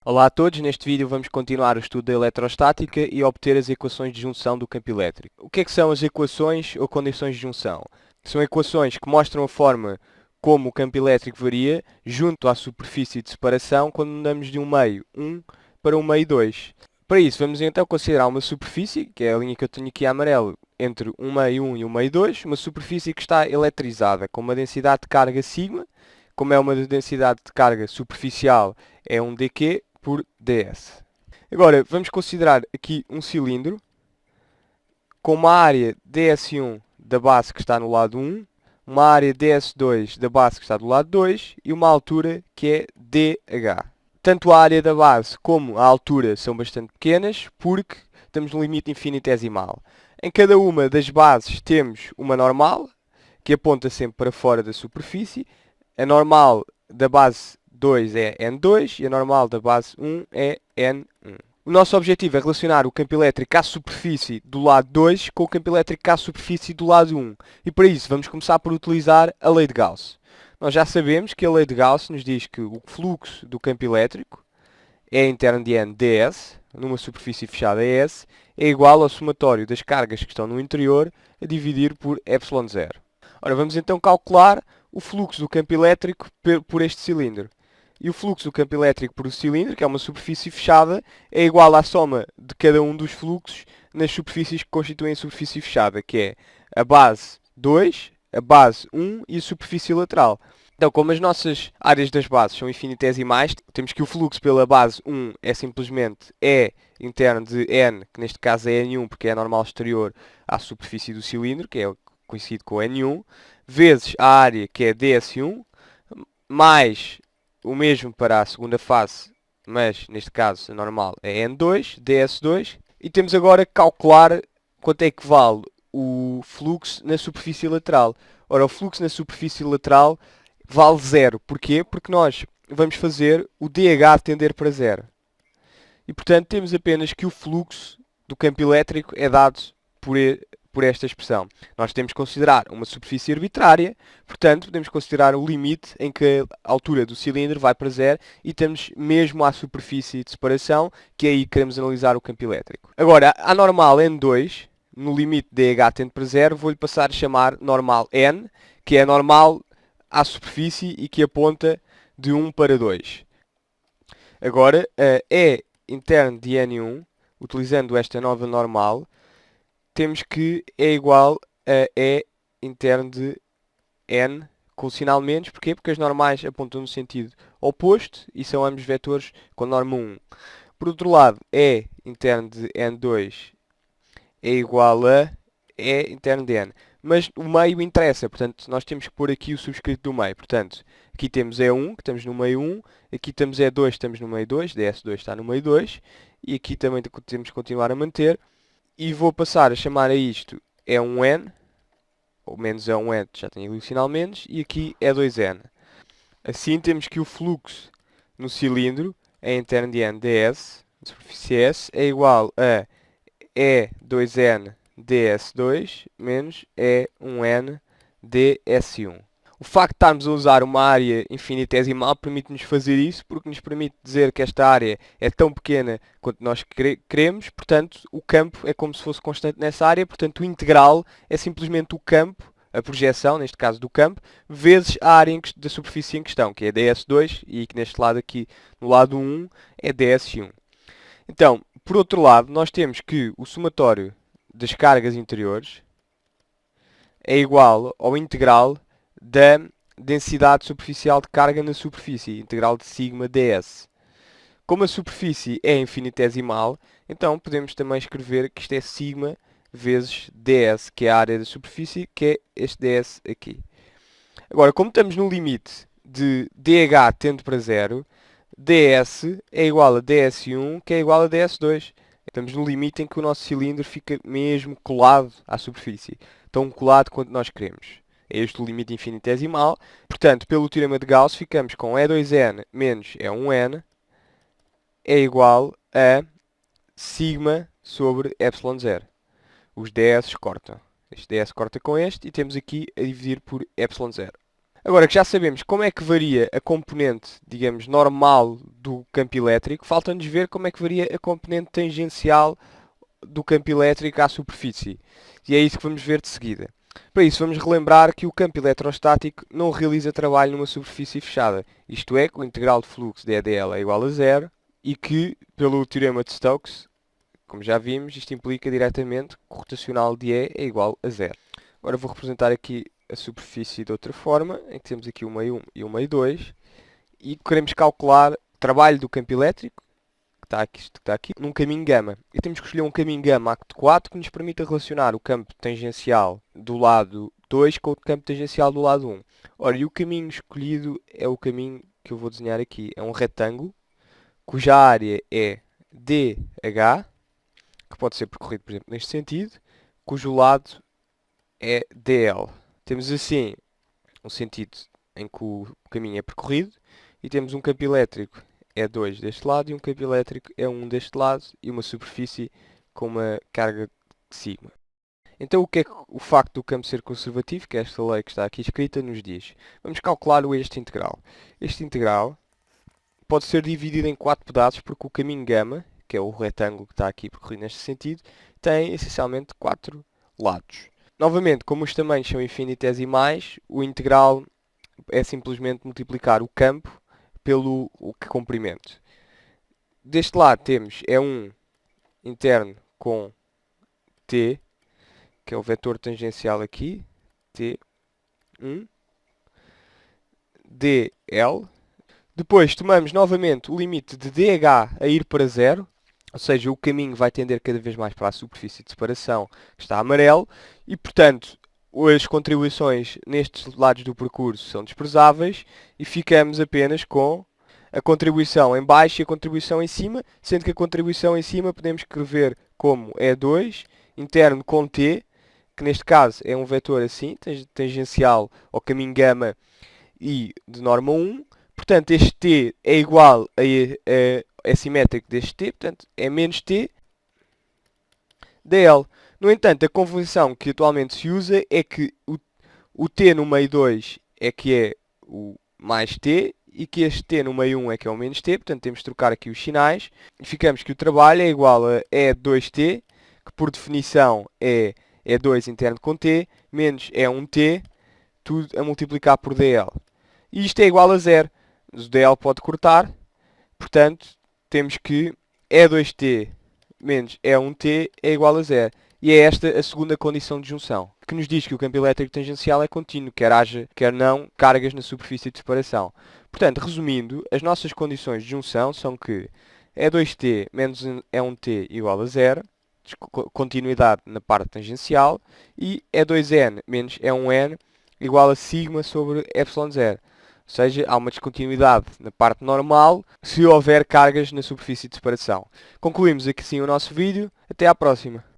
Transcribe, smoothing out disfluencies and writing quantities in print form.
Olá a todos, neste vídeo vamos continuar o estudo da eletrostática e obter as equações de junção do campo elétrico. O que é que são as equações ou condições de junção? São equações que mostram a forma como o campo elétrico varia junto à superfície de separação quando mudamos de um meio 1 para um meio 2. Para isso, vamos então considerar uma superfície, que é a linha que eu tenho aqui a amarelo, entre um meio 1 e um meio 2, uma superfície que está eletrizada com uma densidade de carga sigma. Como é uma densidade de carga superficial, é um dQ por ds. Agora, vamos considerar aqui um cilindro com uma área ds1 da base que está no lado 1, uma área ds2 da base que está do lado 2 e uma altura que é dh. Tanto a área da base como a altura são bastante pequenas porque temos um limite infinitesimal. Em cada uma das bases temos uma normal, que aponta sempre para fora da superfície. A normal da base 2 é N2 e a normal da base 1 é N1. O nosso objetivo é relacionar o campo elétrico à superfície do lado 2 com o campo elétrico à superfície do lado 1. E para isso vamos começar por utilizar a lei de Gauss. Nós já sabemos que a lei de Gauss nos diz que o fluxo do campo elétrico E interno de N ds, numa superfície fechada S, é igual ao somatório das cargas que estão no interior a dividir por ε0. Ora, vamos então calcular o fluxo do campo elétrico por este cilindro. E o fluxo do campo elétrico por o cilindro, que é uma superfície fechada, é igual à soma de cada um dos fluxos nas superfícies que constituem a superfície fechada, que é a base 2, a base 1 e a superfície lateral. Então, como as nossas áreas das bases são infinitesimais, temos que o fluxo pela base 1 é simplesmente E interno de N, que neste caso é N1, porque é a normal exterior à superfície do cilindro, que é conhecido como N1, vezes a área, que é ds1, mais o mesmo para a segunda face, mas neste caso a normal é N2, ds2, e temos agora que calcular quanto é que vale o fluxo na superfície lateral. Ora, o fluxo na superfície lateral vale zero. Porquê? Porque nós vamos fazer o dH tender para zero. E, portanto, temos apenas que o fluxo do campo elétrico é dado por esta expressão. Nós temos que considerar uma superfície arbitrária, portanto, podemos considerar o limite em que a altura do cilindro vai para zero e temos mesmo à superfície de separação, que é aí que queremos analisar o campo elétrico. Agora, a normal N2, no limite dH tende para zero, vou-lhe passar a chamar normal N, que é a normal à superfície e que aponta de 1 para 2. Agora, a E interno de N1, utilizando esta nova normal, temos que é igual a E interno de N com sinal menos. Porquê? Porque as normais apontam no sentido oposto e são ambos vetores com norma 1. Por outro lado, E interno de N2 é igual a E interno de N. Mas o meio interessa, portanto, nós temos que pôr aqui o subscrito do meio. Portanto, aqui temos E1, que estamos no meio 1, aqui temos E2, que estamos no meio 2, ds2 está no meio 2, e aqui também temos que continuar a manter. E vou passar a chamar a isto E1N, ou menos E1N, já tenho ali o sinal menos, e aqui E2N. Assim temos que o fluxo no cilindro, E interno de N ds, superfície S, é igual a E2N ds2 menos E1N ds1. O facto de estarmos a usar uma área infinitesimal permite-nos fazer isso porque nos permite dizer que esta área é tão pequena quanto nós queremos, portanto o campo é como se fosse constante nessa área, portanto o integral é simplesmente o campo, a projeção, neste caso do campo, vezes a área da superfície em questão, que é ds2 e que neste lado aqui, no lado 1, é ds1. Então, por outro lado, nós temos que o somatório das cargas interiores é igual ao integral da densidade superficial de carga na superfície, integral de sigma ds. Como a superfície é infinitesimal, então podemos também escrever que isto é sigma vezes ds, que é a área da superfície, que é este ds aqui. Agora, como estamos no limite de dH tendo para zero, ds é igual a ds1, que é igual a ds2. Estamos no limite em que o nosso cilindro fica mesmo colado à superfície. Tão colado quanto nós queremos. É este o limite infinitesimal. Portanto, pelo teorema de Gauss, ficamos com E2n menos E1n é igual a sigma sobre ε0. Os ds cortam. Este ds corta com este e temos aqui a dividir por ε0. Agora que já sabemos como é que varia a componente, digamos, normal do campo elétrico, falta-nos ver como é que varia a componente tangencial do campo elétrico à superfície. E é isso que vamos ver de seguida. Para isso, vamos relembrar que o campo eletrostático não realiza trabalho numa superfície fechada, isto é, que o integral de fluxo de EDL é igual a zero e que, pelo teorema de Stokes, como já vimos, isto implica diretamente que o rotacional de E é igual a zero. Agora vou representar aqui a superfície de outra forma, em que temos aqui o meio 1 e o meio 2, e queremos calcular o trabalho do campo elétrico, que está aqui, num caminho gama. E temos que escolher um caminho gama acto 4 que nos permita relacionar o campo tangencial do lado 2 com o campo tangencial do lado 1. Ora, e o caminho escolhido é o caminho que eu vou desenhar aqui. É um retângulo, cuja área é DH, que pode ser percorrido, por exemplo, neste sentido, cujo lado é DL. Temos assim um sentido em que o caminho é percorrido e temos um campo elétrico E2 deste lado e um campo elétrico E1 deste lado e uma superfície com uma carga de sigma. Então o que é que o facto do campo ser conservativo, que é esta lei que está aqui escrita, nos diz? Vamos calcular este integral. Este integral pode ser dividido em 4 pedaços porque o caminho gama, que é o retângulo que está aqui percorrido neste sentido, tem essencialmente 4 lados. Novamente, como os tamanhos são infinitesimais, o integral é simplesmente multiplicar o campo pelo comprimento. Deste lado temos E1 interno com T, que é o vetor tangencial aqui, T1, dl. Depois tomamos novamente o limite de dh a ir para zero, ou seja, o caminho vai tender cada vez mais para a superfície de separação, que está amarelo, e portanto as contribuições nestes lados do percurso são desprezáveis e ficamos apenas com a contribuição em baixo e a contribuição em cima, sendo que a contribuição em cima podemos escrever como E2, interno com T, que neste caso é um vetor assim, tangencial ao caminho gama e de norma 1. Portanto, este T é igual é simétrico deste T, portanto, é menos T dl. No entanto, a convenção que atualmente se usa é que o T no meio 2 é que é o mais T e que este T no meio 1 é que é o menos T, portanto temos de trocar aqui os sinais e ficamos que o trabalho é igual a E2T, que por definição é E2 interno com T, menos E1T, tudo a multiplicar por dl. E isto é igual a zero. O dl pode cortar, portanto temos que E2T menos E1T é igual a zero. E é esta a segunda condição de junção, que nos diz que o campo elétrico tangencial é contínuo, quer haja, quer não, cargas na superfície de separação. Portanto, resumindo, as nossas condições de junção são que E2T menos E1T igual a zero, continuidade na parte tangencial, e E2N menos E1N igual a sigma sobre ε0. Ou seja, há uma descontinuidade na parte normal se houver cargas na superfície de separação. Concluímos aqui sim o nosso vídeo. Até à próxima.